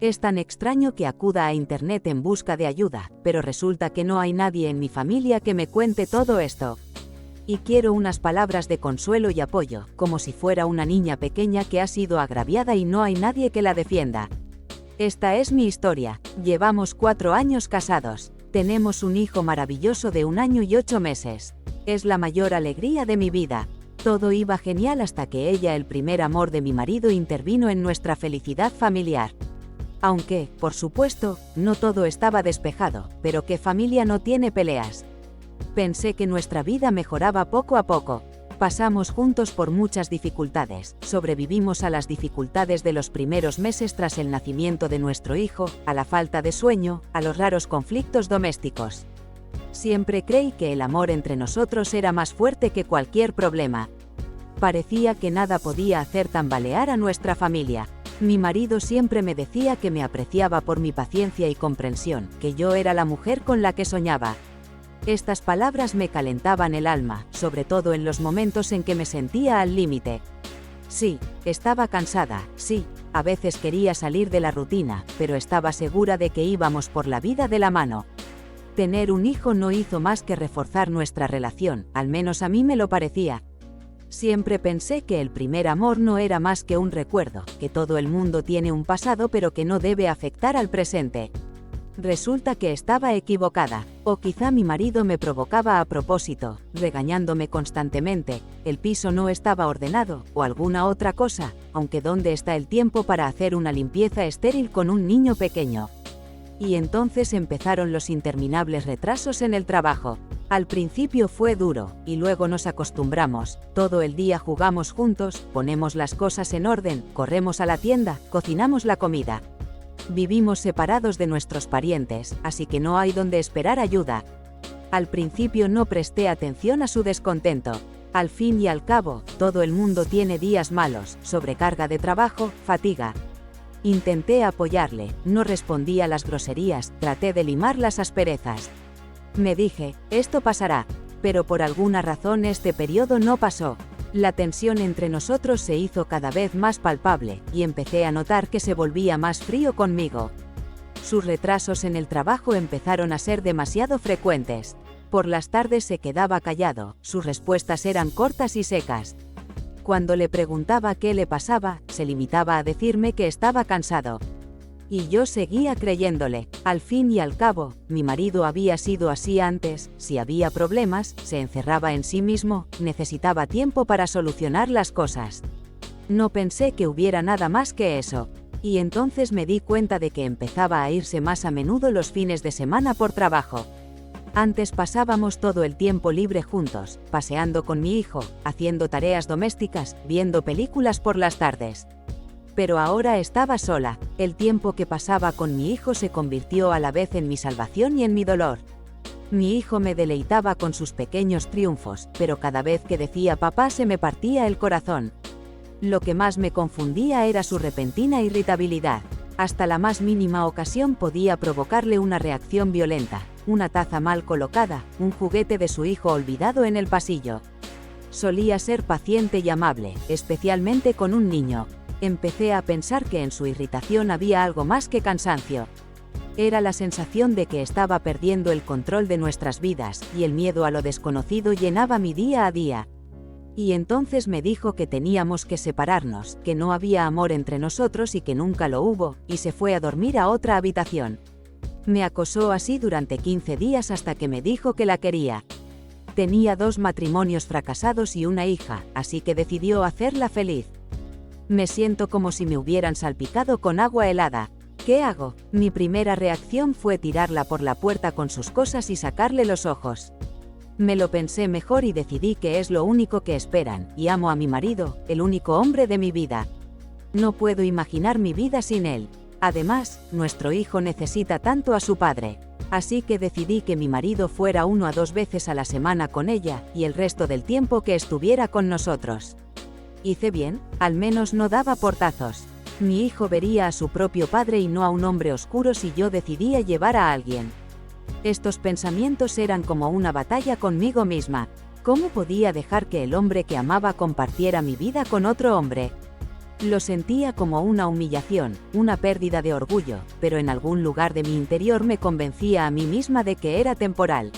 Es tan extraño que acuda a internet en busca de ayuda, pero resulta que no hay nadie en mi familia que me cuente todo esto. Y quiero unas palabras de consuelo y apoyo, como si fuera una niña pequeña que ha sido agraviada y no hay nadie que la defienda. Esta es mi historia. Llevamos 4 años casados. Tenemos un hijo maravilloso de 1 año y 8 meses. Es la mayor alegría de mi vida. Todo iba genial hasta que ella, el primer amor de mi marido, intervino en nuestra felicidad familiar. Aunque, por supuesto, no todo estaba despejado, pero ¿qué familia no tiene peleas? Pensé que nuestra vida mejoraba poco a poco. Pasamos juntos por muchas dificultades, sobrevivimos a las dificultades de los primeros meses tras el nacimiento de nuestro hijo, a la falta de sueño, a los raros conflictos domésticos. Siempre creí que el amor entre nosotros era más fuerte que cualquier problema. Parecía que nada podía hacer tambalear a nuestra familia. Mi marido siempre me decía que me apreciaba por mi paciencia y comprensión, que yo era la mujer con la que soñaba. Estas palabras me calentaban el alma, sobre todo en los momentos en que me sentía al límite. Sí, estaba cansada, sí, a veces quería salir de la rutina, pero estaba segura de que íbamos por la vida de la mano. Tener un hijo no hizo más que reforzar nuestra relación, al menos a mí me lo parecía. Siempre pensé que el primer amor no era más que un recuerdo, que todo el mundo tiene un pasado pero que no debe afectar al presente. Resulta que estaba equivocada, o quizá mi marido me provocaba a propósito, regañándome constantemente, el piso no estaba ordenado, o alguna otra cosa, aunque ¿dónde está el tiempo para hacer una limpieza estéril con un niño pequeño? Y entonces empezaron los interminables retrasos en el trabajo. Al principio fue duro, y luego nos acostumbramos, todo el día jugamos juntos, ponemos las cosas en orden, corremos a la tienda, cocinamos la comida. Vivimos separados de nuestros parientes, así que no hay donde esperar ayuda. Al principio no presté atención a su descontento. Al fin y al cabo, todo el mundo tiene días malos, sobrecarga de trabajo, fatiga. Intenté apoyarle, no respondí a las groserías, traté de limar las asperezas. Me dije, esto pasará, pero por alguna razón este periodo no pasó. La tensión entre nosotros se hizo cada vez más palpable, y empecé a notar que se volvía más frío conmigo. Sus retrasos en el trabajo empezaron a ser demasiado frecuentes. Por las tardes se quedaba callado, sus respuestas eran cortas y secas. Cuando le preguntaba qué le pasaba, se limitaba a decirme que estaba cansado. Y yo seguía creyéndole. Al fin y al cabo, mi marido había sido así antes, si había problemas, se encerraba en sí mismo, necesitaba tiempo para solucionar las cosas. No pensé que hubiera nada más que eso. Y entonces me di cuenta de que empezaba a irse más a menudo los fines de semana por trabajo. Antes pasábamos todo el tiempo libre juntos, paseando con mi hijo, haciendo tareas domésticas, viendo películas por las tardes. Pero ahora estaba sola, el tiempo que pasaba con mi hijo se convirtió a la vez en mi salvación y en mi dolor. Mi hijo me deleitaba con sus pequeños triunfos, pero cada vez que decía papá se me partía el corazón. Lo que más me confundía era su repentina irritabilidad. Hasta la más mínima ocasión podía provocarle una reacción violenta, una taza mal colocada, un juguete de su hijo olvidado en el pasillo. Solía ser paciente y amable, especialmente con un niño. Empecé a pensar que en su irritación había algo más que cansancio. Era la sensación de que estaba perdiendo el control de nuestras vidas, y el miedo a lo desconocido llenaba mi día a día. Y entonces me dijo que teníamos que separarnos, que no había amor entre nosotros y que nunca lo hubo, y se fue a dormir a otra habitación. Me acosó así durante 15 días hasta que me dijo que la quería. Tenía 2 matrimonios fracasados y una hija, así que decidió hacerla feliz. Me siento como si me hubieran salpicado con agua helada. ¿Qué hago? Mi primera reacción fue tirarla por la puerta con sus cosas y sacarle los ojos. Me lo pensé mejor y decidí que es lo único que esperan, y amo a mi marido, el único hombre de mi vida. No puedo imaginar mi vida sin él. Además, nuestro hijo necesita tanto a su padre. Así que decidí que mi marido fuera 1 a 2 veces a la semana con ella, y el resto del tiempo que estuviera con nosotros. ¿Hice bien? Al menos no daba portazos. Mi hijo vería a su propio padre y no a un hombre oscuro si yo decidía llevar a alguien. Estos pensamientos eran como una batalla conmigo misma. ¿Cómo podía dejar que el hombre que amaba compartiera mi vida con otro hombre? Lo sentía como una humillación, una pérdida de orgullo, pero en algún lugar de mi interior me convencía a mí misma de que era temporal.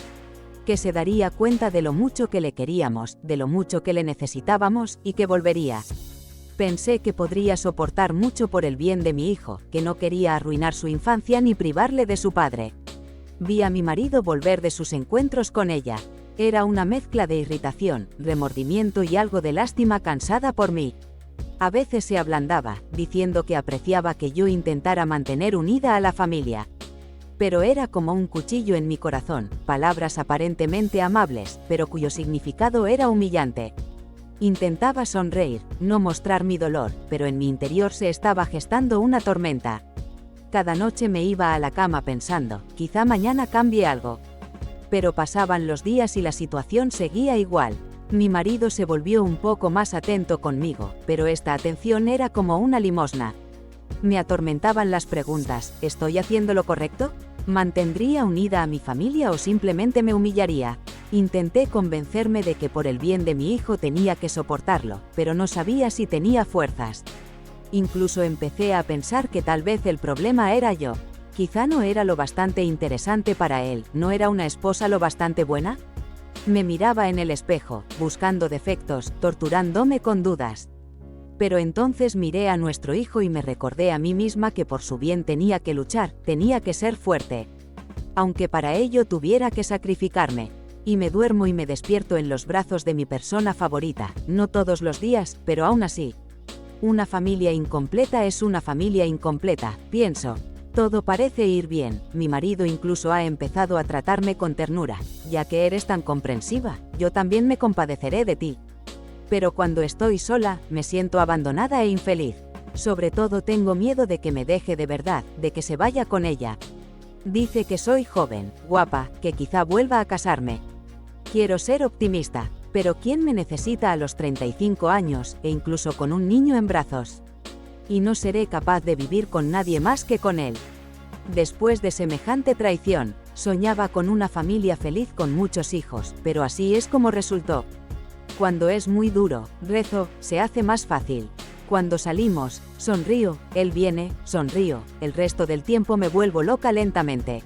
Que se daría cuenta de lo mucho que le queríamos, de lo mucho que le necesitábamos, y que volvería. Pensé que podría soportar mucho por el bien de mi hijo, que no quería arruinar su infancia ni privarle de su padre. Vi a mi marido volver de sus encuentros con ella. Era una mezcla de irritación, remordimiento y algo de lástima cansada por mí. A veces se ablandaba, diciendo que apreciaba que yo intentara mantener unida a la familia. Pero era como un cuchillo en mi corazón, palabras aparentemente amables, pero cuyo significado era humillante. Intentaba sonreír, no mostrar mi dolor, pero en mi interior se estaba gestando una tormenta. Cada noche me iba a la cama pensando, quizá mañana cambie algo. Pero pasaban los días y la situación seguía igual. Mi marido se volvió un poco más atento conmigo, pero esta atención era como una limosna. Me atormentaban las preguntas, ¿estoy haciendo lo correcto? ¿Mantendría unida a mi familia o simplemente me humillaría? Intenté convencerme de que por el bien de mi hijo tenía que soportarlo, pero no sabía si tenía fuerzas. Incluso empecé a pensar que tal vez el problema era yo. Quizá no era lo bastante interesante para él, ¿no era una esposa lo bastante buena? Me miraba en el espejo, buscando defectos, torturándome con dudas. Pero entonces miré a nuestro hijo y me recordé a mí misma que por su bien tenía que luchar, tenía que ser fuerte. Aunque para ello tuviera que sacrificarme. Y me duermo y me despierto en los brazos de mi persona favorita, no todos los días, pero aún así. Una familia incompleta es una familia incompleta, pienso. Todo parece ir bien, mi marido incluso ha empezado a tratarme con ternura, ya que eres tan comprensiva, yo también me compadeceré de ti. Pero cuando estoy sola, me siento abandonada e infeliz. Sobre todo tengo miedo de que me deje de verdad, de que se vaya con ella. Dice que soy joven, guapa, que quizá vuelva a casarme. Quiero ser optimista, pero ¿quién me necesita a los 35 años, e incluso con un niño en brazos? Y no seré capaz de vivir con nadie más que con él. Después de semejante traición, soñaba con una familia feliz con muchos hijos, pero así es como resultó. Cuando es muy duro, rezo, se hace más fácil. Cuando salimos, sonrío, él viene, sonrío, el resto del tiempo me vuelvo loca lentamente.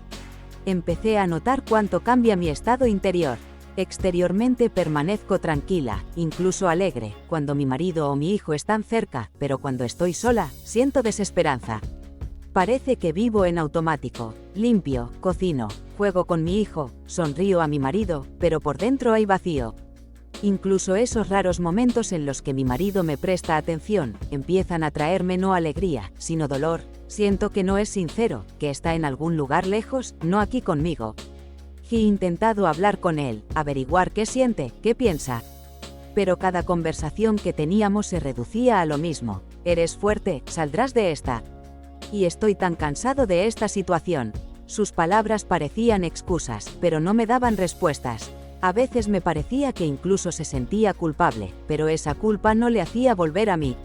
Empecé a notar cuánto cambia mi estado interior. Exteriormente permanezco tranquila, incluso alegre, cuando mi marido o mi hijo están cerca, pero cuando estoy sola, siento desesperanza. Parece que vivo en automático, limpio, cocino, juego con mi hijo, sonrío a mi marido, pero por dentro hay vacío. Incluso esos raros momentos en los que mi marido me presta atención, empiezan a traerme no alegría, sino dolor. Siento que no es sincero, que está en algún lugar lejos, no aquí conmigo. He intentado hablar con él, averiguar qué siente, qué piensa. Pero cada conversación que teníamos se reducía a lo mismo. Eres fuerte, saldrás de esta. Y estoy tan cansado de esta situación. Sus palabras parecían excusas, pero no me daban respuestas. A veces me parecía que incluso se sentía culpable, pero esa culpa no le hacía volver a mí.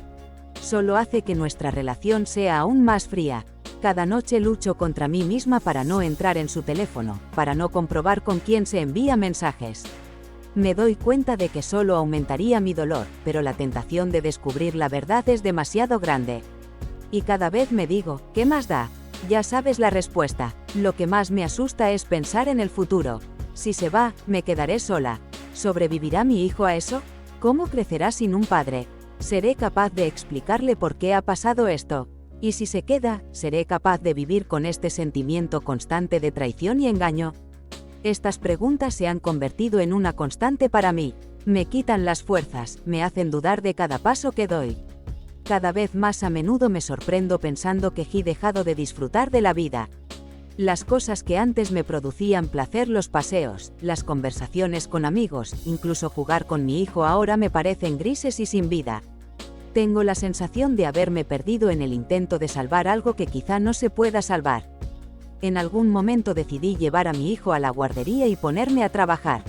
Solo hace que nuestra relación sea aún más fría. Cada noche lucho contra mí misma para no entrar en su teléfono, para no comprobar con quién se envía mensajes. Me doy cuenta de que solo aumentaría mi dolor, pero la tentación de descubrir la verdad es demasiado grande. Y cada vez me digo, ¿qué más da? Ya sabes la respuesta. Lo que más me asusta es pensar en el futuro. Si se va, me quedaré sola. ¿Sobrevivirá mi hijo a eso? ¿Cómo crecerá sin un padre? ¿Seré capaz de explicarle por qué ha pasado esto? Y si se queda, ¿seré capaz de vivir con este sentimiento constante de traición y engaño? Estas preguntas se han convertido en una constante para mí. Me quitan las fuerzas, me hacen dudar de cada paso que doy. Cada vez más a menudo me sorprendo pensando que he dejado de disfrutar de la vida. Las cosas que antes me producían placer, los paseos, las conversaciones con amigos, incluso jugar con mi hijo, ahora me parecen grises y sin vida. Tengo la sensación de haberme perdido en el intento de salvar algo que quizá no se pueda salvar. En algún momento decidí llevar a mi hijo a la guardería y ponerme a trabajar.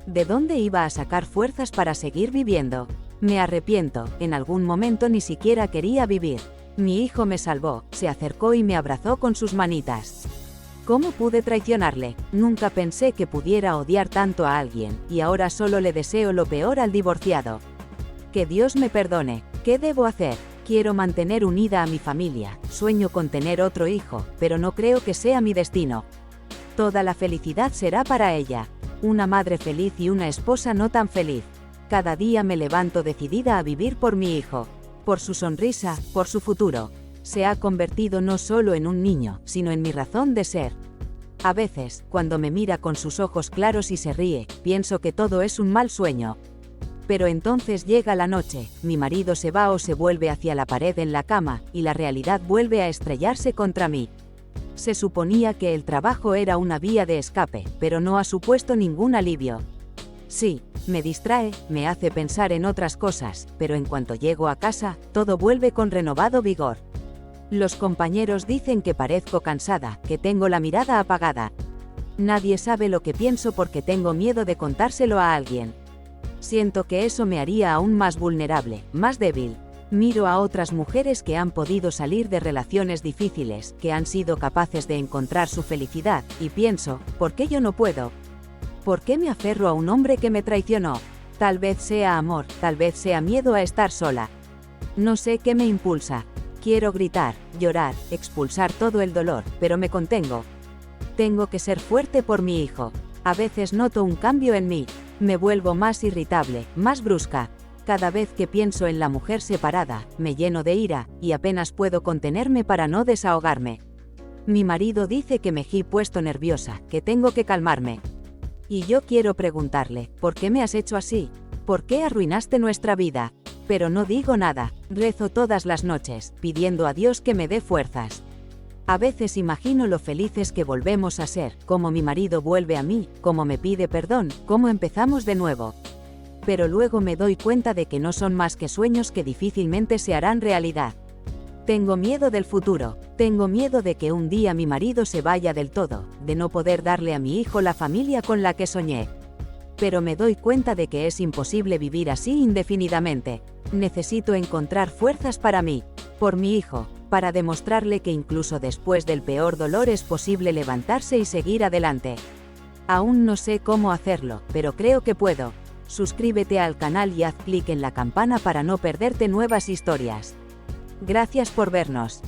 ¿De dónde iba a sacar fuerzas para seguir viviendo? Me arrepiento, en algún momento ni siquiera quería vivir. Mi hijo me salvó, se acercó y me abrazó con sus manitas. ¿Cómo pude traicionarle? Nunca pensé que pudiera odiar tanto a alguien, y ahora solo le deseo lo peor al divorciado. Que Dios me perdone. ¿Qué debo hacer? Quiero mantener unida a mi familia, sueño con tener otro hijo, pero no creo que sea mi destino. Toda la felicidad será para ella. Una madre feliz y una esposa no tan feliz. Cada día me levanto decidida a vivir por mi hijo, por su sonrisa, por su futuro. Se ha convertido no solo en un niño, sino en mi razón de ser. A veces, cuando me mira con sus ojos claros y se ríe, pienso que todo es un mal sueño. Pero entonces llega la noche, mi marido se va o se vuelve hacia la pared en la cama, y la realidad vuelve a estrellarse contra mí. Se suponía que el trabajo era una vía de escape, pero no ha supuesto ningún alivio. Sí, me distrae, me hace pensar en otras cosas, pero en cuanto llego a casa, todo vuelve con renovado vigor. Los compañeros dicen que parezco cansada, que tengo la mirada apagada. Nadie sabe lo que pienso porque tengo miedo de contárselo a alguien. Siento que eso me haría aún más vulnerable, más débil. Miro a otras mujeres que han podido salir de relaciones difíciles, que han sido capaces de encontrar su felicidad, y pienso, ¿por qué yo no puedo? ¿Por qué me aferro a un hombre que me traicionó? Tal vez sea amor, tal vez sea miedo a estar sola. No sé qué me impulsa. Quiero gritar, llorar, expulsar todo el dolor, pero me contengo. Tengo que ser fuerte por mi hijo. A veces noto un cambio en mí. Me vuelvo más irritable, más brusca. Cada vez que pienso en la mujer separada, me lleno de ira, y apenas puedo contenerme para no desahogarme. Mi marido dice que me he puesto nerviosa, que tengo que calmarme. Y yo quiero preguntarle, ¿por qué me has hecho así? ¿Por qué arruinaste nuestra vida? Pero no digo nada, rezo todas las noches, pidiendo a Dios que me dé fuerzas. A veces imagino lo felices que volvemos a ser, cómo mi marido vuelve a mí, cómo me pide perdón, cómo empezamos de nuevo. Pero luego me doy cuenta de que no son más que sueños que difícilmente se harán realidad. Tengo miedo del futuro, tengo miedo de que un día mi marido se vaya del todo, de no poder darle a mi hijo la familia con la que soñé. Pero me doy cuenta de que es imposible vivir así indefinidamente. Necesito encontrar fuerzas para mí, por mi hijo, para demostrarle que incluso después del peor dolor es posible levantarse y seguir adelante. Aún no sé cómo hacerlo, pero creo que puedo. Suscríbete al canal y haz clic en la campana para no perderte nuevas historias. Gracias por vernos.